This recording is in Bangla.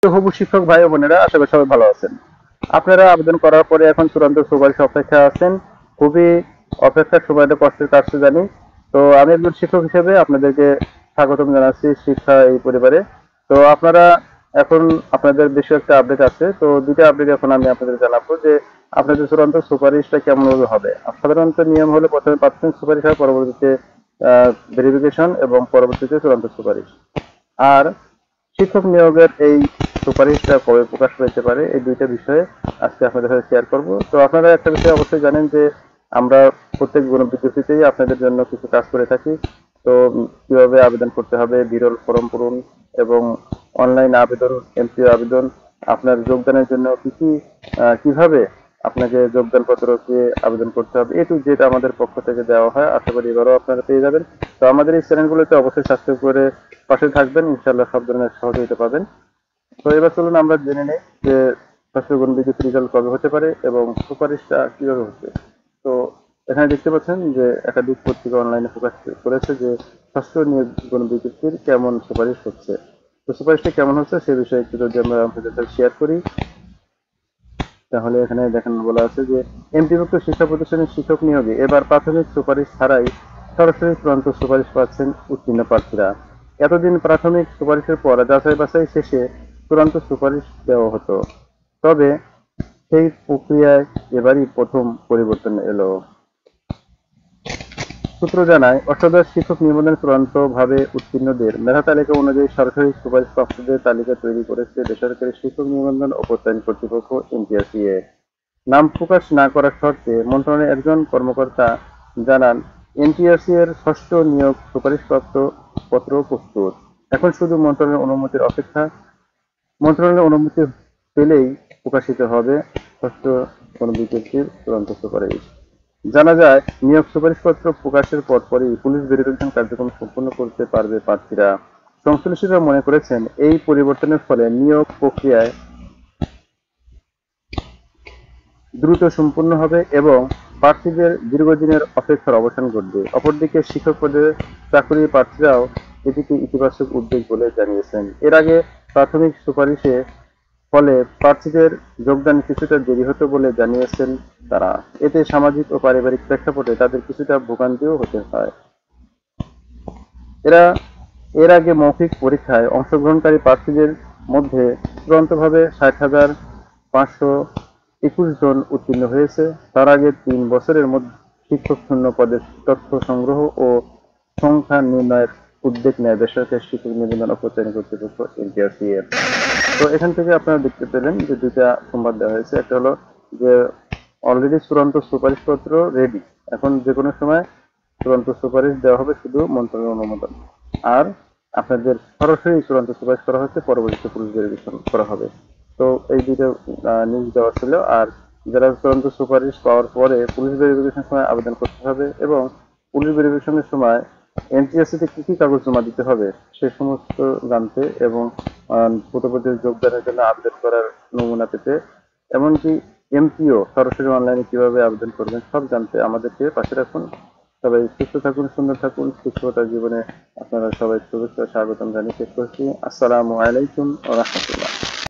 হবু শিক্ষক ভাই ও বোনেরা, আশা করি সবাই ভালো আছেন। আপনারা আবেদন করার পরে এখন চূড়ান্ত সুপারিশ অপেক্ষায় আছেন। খুবই অপেক্ষার সময়, একটা কষ্টের কাজ তো জানি। তো আমি একজন শিক্ষক হিসেবে আপনাদেরকে স্বাগতম জানাচ্ছি শিক্ষা এই পরিবারে। তো আপনারা এখন, আপনাদের বেশি একটা আপডেট আছে, তো দুইটা আপডেট এখন আমি আপনাদের জানাবো যে আপনাদের চূড়ান্ত সুপারিশটা কেমন হবে। সাধারণত নিয়ম হলো প্রথমে প্রাথমিক সুপারিশ হয়, পরবর্তীতে ভেরিফিকেশন এবং পরবর্তীতে চূড়ান্ত সুপারিশ। আর শিক্ষক নিয়োগের এই সুপারিশটা কবে প্রকাশ পেতে পারে, এই দুইটা বিষয়ে আজকে আপনাদের সাথে শেয়ার করব। তো আপনারা একটা বিষয় অবশ্যই জানেন যে আমরা প্রত্যেক গণবিজ্ঞপ্তিতেই আপনাদের জন্য কিছু কাজ করে থাকি। তো কিভাবে আবেদন করতে হবে, বিরল ফর্ম পূরণ এবং অনলাইন আবেদন, এমপিও আবেদন, আপনার যোগদানের জন্য কি কি কিভাবে আপনাকে যোগদান পত্র দিয়ে আবেদন করতে হবে, এটু যেটা আমাদের পক্ষ থেকে দেওয়া হয়, আশা করি এবারও আপনারা পেয়ে যাবেন। তো আমাদের এই চ্যানেলগুলোতে অবশ্যই সাবস্ক্রাইব করে পাশে থাকবেন, ইনশাআল্লাহ সব ধরনের সহযোগিতা পাবেন। তো এবার চলুন আমরা জেনে নেই যে ষষ্ঠ গণবিজ্ঞপ্তি রেজাল্ট কবে হতে পারে এবং সুপারিশটা কিভাবে হচ্ছে। তো এখানে দেখতে পাচ্ছেন যে একাধিক পত্রিকা অনলাইনে প্রকাশ করেছে যে ষষ্ঠ নিয়োগ গণবিজ্ঞপ্তির কেমন সুপারিশ হচ্ছে। তো সুপারিশটা কেমন হচ্ছে সে বিষয়ে একটু যদি আমরা আপনাদের সাথে শেয়ার করি, তাহলে এখানে দেখেন বলা আছে যে এমপিভুক্ত শিক্ষা প্রতিষ্ঠানের শিক্ষক নিয়োগে এবার প্রাথমিক সুপারিশ ছাড়াই সরাসরি চূড়ান্ত সুপারিশ পাচ্ছেন উত্তীর্ণ প্রার্থীরা। এতদিন প্রাথমিক সুপারিশের পর যাচাই বাছাই শেষে চূড়ান্ত সুপারিশ দেওয়া হতো, তবে সেই প্রক্রিয়ায় এবারই প্রথম পরিবর্তন এলো। সূত্র জানায়, অষ্টাদশ শিক্ষক নিবন্ধন চূড়ান্তভাবে উত্তীর্ণদের মেধা তালিকা অনুযায়ী সরাসরি সুপারিশপ্রাপ্তদের তালিকা তৈরি করেছে বেসরকারি শিক্ষক নিবন্ধন ও প্রত্যয়ন কর্তৃপক্ষ এনটিআরসিএ। নাম প্রকাশ না করার শর্তে মন্ত্রণালয়ের একজন কর্মকর্তা জানান, এনটিআরসি এর ষষ্ঠ নিয়োগ সুপারিশপ্রাপ্ত পত্র প্রস্তুত, এখন শুধু মন্ত্রণালয়ের অনুমতির অপেক্ষা। মন্ত্রণালয়ের অনুমতি পেলেই প্রকাশিত হবে ষষ্ঠ গণবিজ্ঞপ্তির চূড়ান্ত সুপারিশ। জানা যায়, নিয়োগ সুপারিশপত্র প্রকাশের পরপরই পুলিশ ভেরিফিকেশন কার্যক্রম সম্পন্ন করতে পারবে প্রার্থীরা। সংশ্লিষ্টরা মনে করেছেন, এই পরিবর্তনের ফলে নিয়োগ প্রক্রিয়ায় দ্রুত সম্পন্ন হবে এবং প্রার্থীদের দীর্ঘদিনের অপেক্ষার অবসান ঘটবে। অপরদিকে শিক্ষক পদে চাকরি প্রার্থীরাও এটিকে ইতিবাচক উদ্যোগ বলে জানিয়েছেন। এর আগে প্রাথমিক সুপারিশে ফলে প্রার্থীদের যোগদান কিছুটা দেরি হতো বলে জানিয়েছেন তারা। এতে সামাজিক ও পারিবারিক প্রেক্ষাপটে তাদের কিছুটা ভোগান্তিও হতে হয়। এরা এর আগে মৌখিক পরীক্ষায় অংশগ্রহণকারী প্রার্থীদের মধ্যে চূড়ান্তভাবে 60,521 জন উত্তীর্ণ হয়েছে। তার আগে 3 বছরের মধ্যে শিক্ষক শূন্য পদের তথ্য সংগ্রহ ও সংখ্যা নির্ণয়ের উদ্যোগ নেয় বেসরকারি শিক্ষক নিবন্ধন ও প্রত্যয়ন কর্তৃপক্ষ এনটিআরসিএ। তো এখান থেকে আপনারা দেখতে পেলেন যে দুইটা সংবাদ দেওয়া হয়েছে। একটা হলো যে অলরেডি চূড়ান্ত সুপারিশপত্র রেডি, এখন যে কোনো সময় চূড়ান্ত সুপারিশ দেওয়া হবে, শুধু মন্ত্রণালয়ের অনুমোদন। আর আপনাদের সরাসরি চূড়ান্ত সুপারিশ করা হচ্ছে, পরবর্তীতে পুলিশ ভেরিফিকেশন করা হবে। তো এই দুইটা নিউজ দেওয়া ছিল। আর যারা চূড়ান্ত সুপারিশ পাওয়ার পরে পুলিশ ভেরিফিকেশন সময় আবেদন করতে হবে এবং পুলিশ ভেরিফিকেশনের সময় এনটিএসসি তে কি কি কাগজ জমা দিতে হবে সে সমস্ত জানতে এবং পরবর্তী যোগদানের জন্য আবেদন করার নমুনা পেতে, এমনকি এমপিও সরাসরি অনলাইনে কিভাবে আবেদন করবেন সব জানতে আমাদেরকে পাশে রাখুন। সবাই সুস্থ থাকুন, সুন্দর থাকুন, শিক্ষকতার জীবনে আপনারা সবাই শুভেচ্ছা স্বাগতম জানিয়ে শেষ করছি। আসসালামু আলাইকুম ওয়া রাহমাতুল্লাহ।